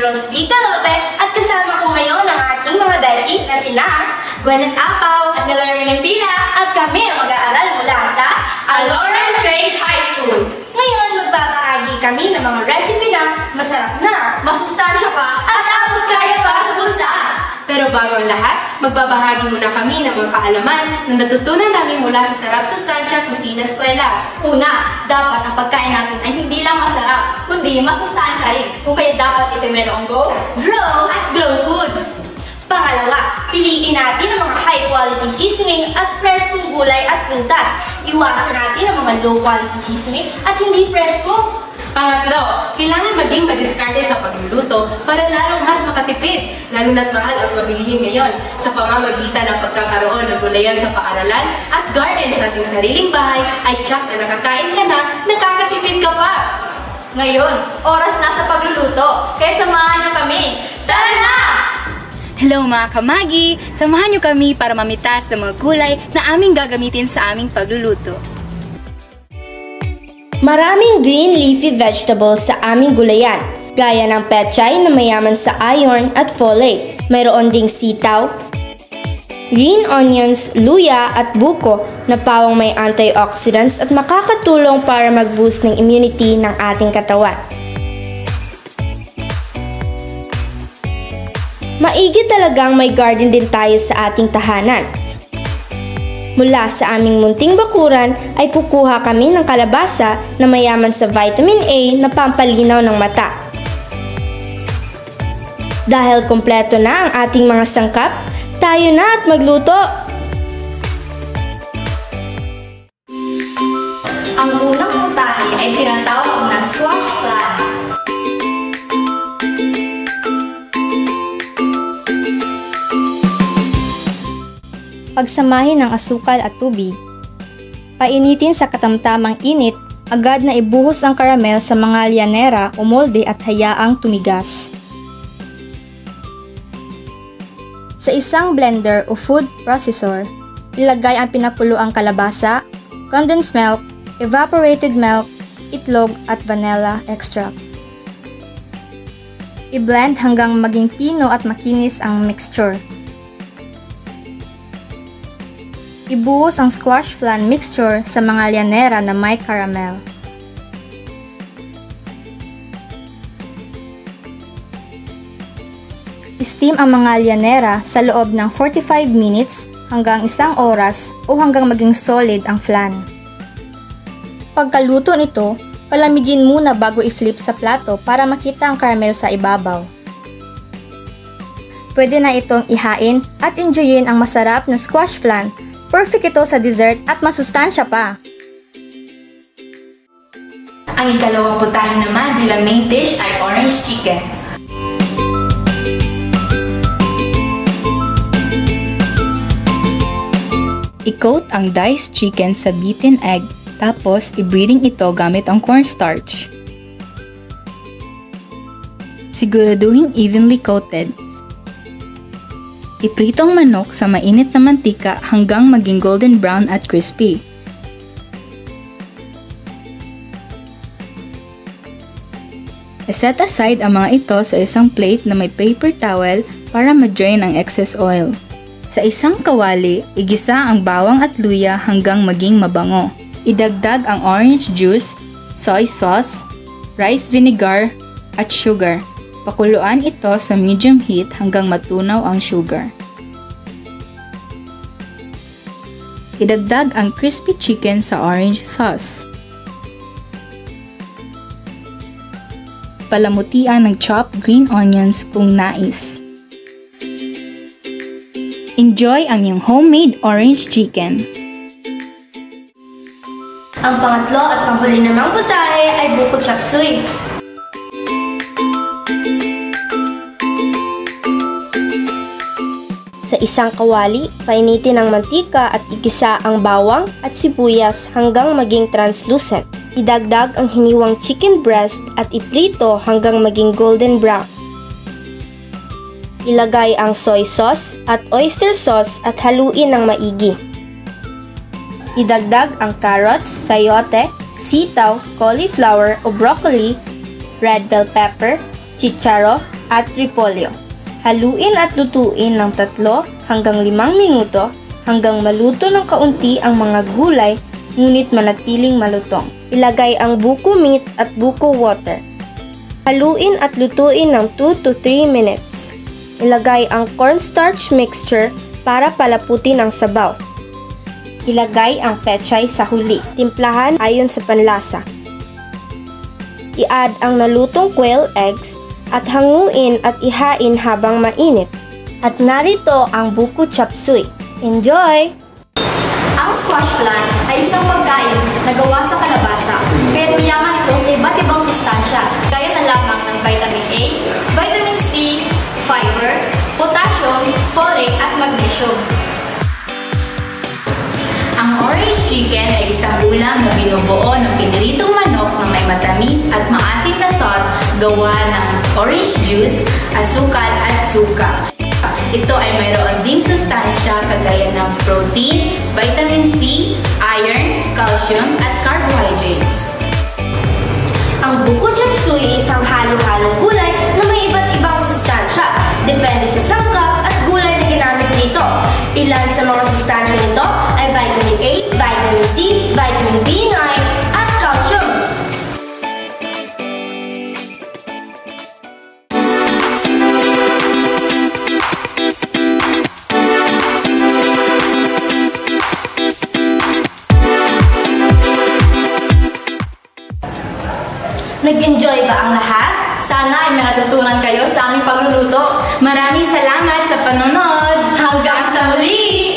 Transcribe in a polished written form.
Rosvita Lope at kasama ko ngayon ang ating mga beshi na sina Gwyneth Apaw at Nalaring Pila at kami ang mag-aaral mula sa Aloran Trade High School. Ngayon, magbabahagi kami ng mga recipe na masarap na, Masustansya pa at abot kaya pa sa bulsa. Pero bago ang lahat, magbabahagi muna kami ng mga kaalaman na natutunan namin mula sa Sarap Sustansya Kusina Eskwela. Una, dapat ang pagkain natin ay hindi lang masarap, kundi masustansya rin. Kung kaya dapat ito merong go, Grow At Glow Foods! Pangalawa, piliin natin ang mga high-quality seasoning at preskong gulay at prutas. Iwasan natin ang mga low-quality seasoning at hindi presko. Pangatlo, kailangan maging madiskarte sa pagluluto para lalong mas makatipid, lalo na't mahal ang mabilihin ngayon sa pamamagitan ng pagkakaroon ng gulayan sa paaralan at garden sa ating sariling bahay ay tsak na nakakain ka na, nakakatipid ka pa! ngayon, oras na sa pagluluto, kaya samahan niyo kami. Tara na! Hello mga kamagi! Samahan niyo kami para mamitas ng mga gulay na aming gagamitin sa aming pagluluto. Maraming green leafy vegetables sa aming gulayan, gaya ng pechay na mayaman sa iron at folate. Mayroon ding sitaw, green onions, luya at buko na pawang may antioxidants at makakatulong para mag-boost ng immunity ng ating katawan. Maigi talagang may garden din tayo sa ating tahanan. Mula sa aming munting bakuran ay kukuha kami ng kalabasa na mayaman sa vitamin A na pampalinaw ng mata. Dahil kompleto na ang ating mga sangkap, tayo na at magluto! Ang unang putahe ay tinatawag na squash flan. Pagsamahin ng asukal at tubig. Painitin sa katamtamang init, agad na ibuhos ang karamel sa mga lyanera o molde at hayaang tumigas. Sa isang blender o food processor, ilagay ang pinakuluang kalabasa, condensed milk, evaporated milk, itlog at vanilla extract. I-blend hanggang maging pino at makinis ang mixture. Ibuhos ang squash flan mixture sa mga lyanera na may caramel. I-steam ang mga lyanera sa loob ng 45 minutes hanggang 1 oras o hanggang maging solid ang flan. Pagkaluto nito, palamigin muna bago i-flip sa plato para makita ang caramel sa ibabaw. Pwede na itong ihain at enjoyin ang masarap na squash flan. Perfect ito sa dessert at masustansya pa. Ang ikalawang putahe naman bilang main dish ay orange chicken. I-coat ang diced chicken sa beaten egg, tapos i-breading ito gamit ang cornstarch. Siguraduhin evenly coated. Iprito ang manok sa mainit na mantika hanggang maging golden brown at crispy. I-set aside ang mga ito sa isang plate na may paper towel para ma-drain ang excess oil. Sa isang kawali, igisa ang bawang at luya hanggang maging mabango. Idagdag ang orange juice, soy sauce, rice vinegar, at sugar. Pakuluan ito sa medium heat hanggang matunaw ang sugar. Idagdag ang crispy chicken sa orange sauce. Palamutian ng chopped green onions kung nais. Enjoy ang iyong homemade orange chicken. Ang pangatlo at panghuli namang putahe ay buko chop suey. Sa isang kawali, painitin ang mantika at igisa ang bawang at sibuyas hanggang maging translucent. Idagdag ang hiniwang chicken breast at iprito hanggang maging golden brown. Ilagay ang soy sauce at oyster sauce at haluin ng maigi. Idagdag ang carrots, sayote, sitaw, cauliflower o broccoli, red bell pepper, chicharo, at repolyo. Haluin at lutuin ng 3 hanggang 5 minuto hanggang maluto ng kaunti ang mga gulay ngunit manatiling malutong. Ilagay ang buko meat at buko water. Haluin at lutuin ng 2 to 3 minutes. Ilagay ang cornstarch mixture para palaputin ang sabaw. Ilagay ang pechay sa huli. Timplahan ayon sa panlasa. I-add ang nalutong quail eggs at hanguin at ihain habang mainit. At narito ang buko chop suey. Enjoy! Ang squash plant ay isang pagkain na gawa sa kalabasa, kaya mayaman ito sa iba't ibang sustansya, gaya na lamang ng vitamin A, vitamin C, fiber, potassium, folate at magnesium. Ang orange chicken ay isang ulam na binubuo ng piniritong manok na may matamis at maasim na sauce gawa ng orange juice, asukal at suka. Ito ay mayroon ding sustansya kagaya ng protein, vitamin C, iron, calcium at carbohydrates. Ang buko chop suey ay isang halo-halong gulay na may iba't ibang sustansya. Depende sa sangkap at gulay na ginamit dito. Ilan sa mga sustansya nito ay vitamin A, vitamin C, vitamin B9 at calcium. Nag-enjoy ba ang lahat? Sana ay may natutunan kayo sa aming pagluluto. Maraming salamat sa panonood! Hanggang sa muli!